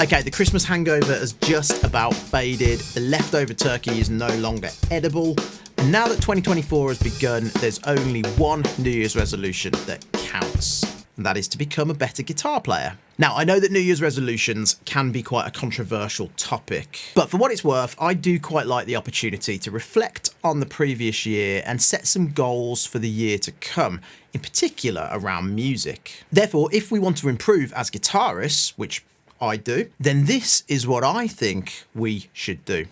Okay, the Christmas hangover has just about faded. The leftover turkey is no longer edible. And now that 2024 has begun, there's only one New Year's resolution that counts, and that is to become a better guitar player. Now, I know that New Year's resolutions can be quite a controversial topic, but for what it's worth, I do quite like the opportunity to reflect on the previous year and set some goals for the year to come, in particular around music. Therefore, if we want to improve as guitarists, which I do, then this is what I think we should do.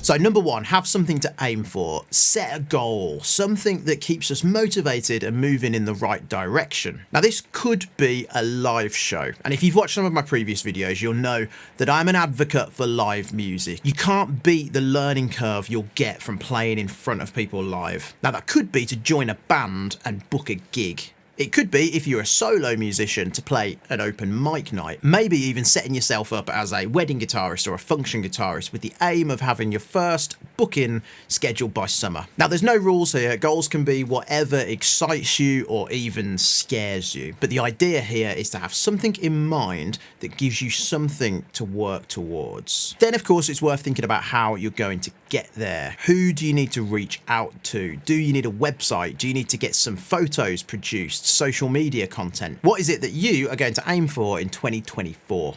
So number one, have something to aim for. Set a goal, something that keeps us motivated and moving in the right direction. Now this could be a live show. And if you've watched some of my previous videos, you'll know that I'm an advocate for live music. You can't beat the learning curve you'll get from playing in front of people live. Now that could be to join a band and book a gig. It could be, if you're a solo musician, to play an open mic night. Maybe even setting yourself up as a wedding guitarist or a function guitarist with the aim of having your first booking scheduled by summer. Now, there's no rules here. Goals can be whatever excites you or even scares you. But the idea here is to have something in mind that gives you something to work towards. Then, of course, it's worth thinking about how you're going to get there. Who do you need to reach out to? Do you need a website? Do you need to get some photos produced? Social media content? What is it that you are going to aim for in 2024?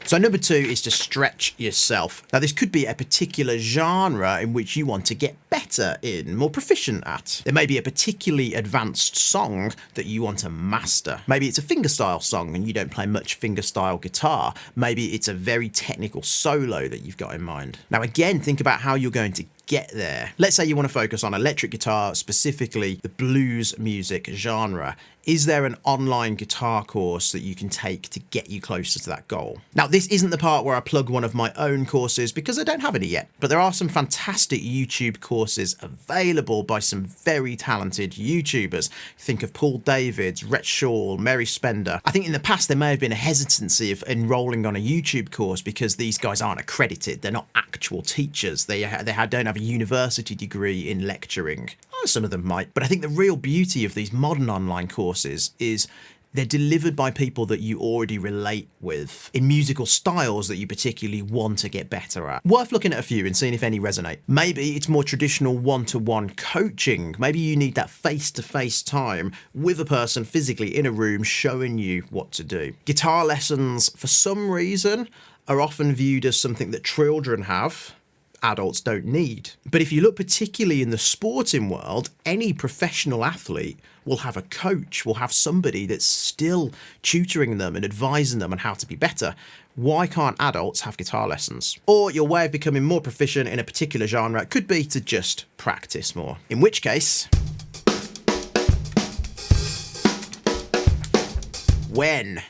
So number two is to stretch yourself. Now this could be a particular genre in which you want to get better in, more proficient at. There may be a particularly advanced song that you want to master. Maybe it's a fingerstyle song and you don't play much fingerstyle guitar. Maybe it's a very technical solo that you've got in mind. Now again, think about how you're going to get there. Let's say you want to focus on electric guitar, specifically the blues music genre. Is there an online guitar course that you can take to get you closer to that goal? Now, this isn't the part where I plug one of my own courses because I don't have any yet, but there are some fantastic YouTube courses available by some very talented YouTubers. Think of Paul Davids, Rhett Shaw, Mary Spender. I think in the past there may have been a hesitancy of enrolling on a YouTube course because these guys aren't accredited. They're not actual teachers. They don't have a university degree in lecturing. Some of them might, but I think the real beauty of these modern online courses is they're delivered by people that you already relate with in musical styles that you particularly want to get better at. Worth looking at a few and seeing if any resonate. Maybe it's more traditional one-to-one coaching. Maybe you need that face-to-face time with a person physically in a room showing you what to do. Guitar lessons, for some reason, are often viewed as something that children have. Adults don't need. But if you look particularly in the sporting world, any professional athlete will have a coach, will have somebody that's still tutoring them and advising them on how to be better. Why can't adults have guitar lessons? Or your way of becoming more proficient in a particular genre could be to just practice more. In which case, when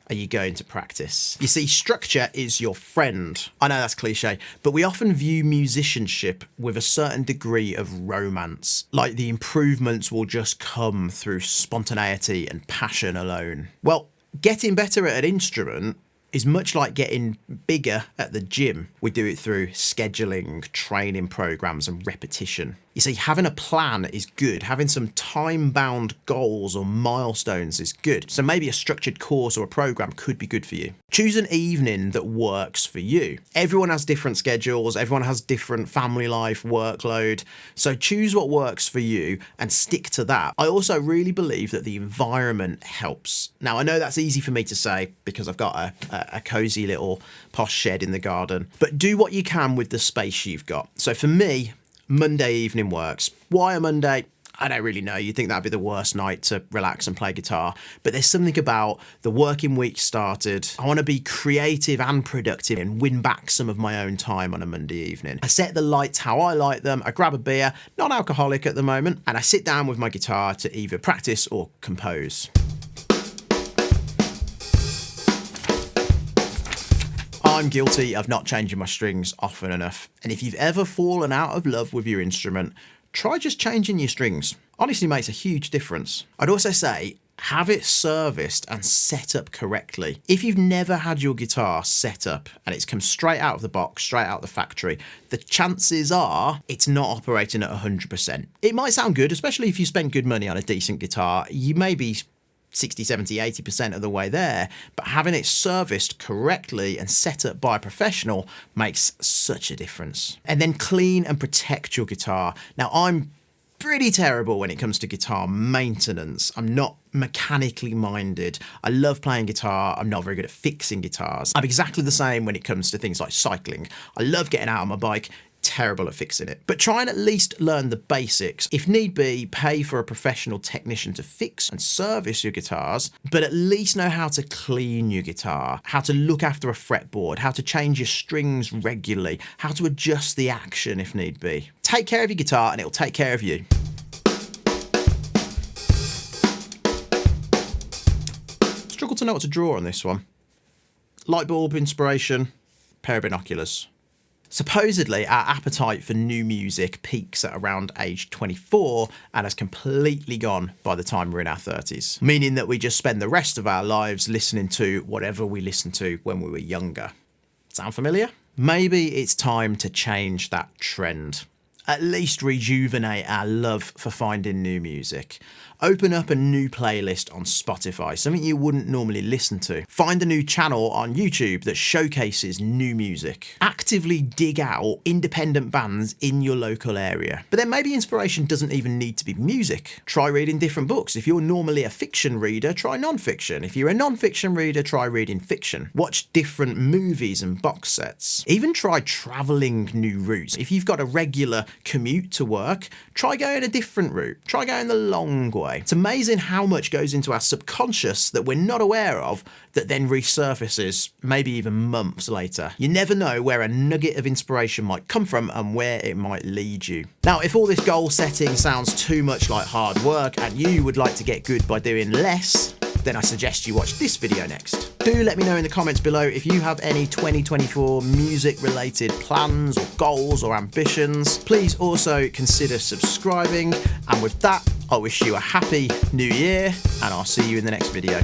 are you going to practice? You see, structure is your friend. I know that's cliche, but we often view musicianship with a certain degree of romance, like the improvements will just come through spontaneity and passion alone. Well, getting better at an instrument is much like getting bigger at the gym. We do it through scheduling, training programs, and repetition. You see, having a plan is good. Having some time-bound goals or milestones is good. So maybe a structured course or a program could be good for you. Choose an evening that works for you. Everyone has different schedules. Everyone has different family life, workload. So choose what works for you and stick to that. I also really believe that the environment helps. Now, I know that's easy for me to say because I've got a cozy little posh shed in the garden, but do what you can with the space you've got. So for me, Monday evening works. Why a Monday? I don't really know. You'd think that'd be the worst night to relax and play guitar. But there's something about the working week started. I want to be creative and productive and win back some of my own time on a Monday evening. I set the lights how I like them. I grab a beer, non-alcoholic at the moment, and I sit down with my guitar to either practice or compose. I'm guilty of not changing my strings often enough. And if you've ever fallen out of love with your instrument, try just changing your strings. Honestly makes a huge difference. I'd also say have it serviced and set up correctly. If you've never had your guitar set up and it's come straight out of the box, straight out of the factory, the chances are it's not operating at 100%. It might sound good, especially if you spend good money on a decent guitar. You may be 60, 70, 80% of the way there, but having it serviced correctly and set up by a professional makes such a difference. And then clean and protect your guitar. Now, I'm pretty terrible when it comes to guitar maintenance. I'm not mechanically minded. I love playing guitar. I'm not very good at fixing guitars. I'm exactly the same when it comes to things like cycling. I love getting out on my bike. Terrible at fixing it. But try and at least learn the basics. If need be, pay for a professional technician to fix and service your guitars, but at least know how to clean your guitar, how to look after a fretboard, how to change your strings regularly, how to adjust the action if need be. Take care of your guitar and it'll take care of you. Struggle to know what to draw on this one. Light bulb, inspiration, pair of binoculars. Supposedly, our appetite for new music peaks at around age 24 and has completely gone by the time we're in our 30s, meaning that we just spend the rest of our lives listening to whatever we listened to when we were younger. Sound familiar? Maybe it's time to change that trend. At least rejuvenate our love for finding new music. Open up a new playlist on Spotify, something you wouldn't normally listen to. Find a new channel on YouTube that showcases new music. Actively dig out independent bands in your local area. But then maybe inspiration doesn't even need to be music. Try reading different books. If you're normally a fiction reader, try non-fiction. If you're a non-fiction reader, try reading fiction. Watch different movies and box sets. Even try traveling new routes. If you've got a regular commute to work, try going a different route. Try going the long way. It's amazing how much goes into our subconscious that we're not aware of that then resurfaces maybe even months later. You never know where a nugget of inspiration might come from and where it might lead you. Now, if all this goal setting sounds too much like hard work and you would like to get good by doing less, then I suggest you watch this video next. Do let me know in the comments below if you have any 2024 music related plans or goals or ambitions. Please also consider subscribing. And with that, I wish you a happy new year and I'll see you in the next video.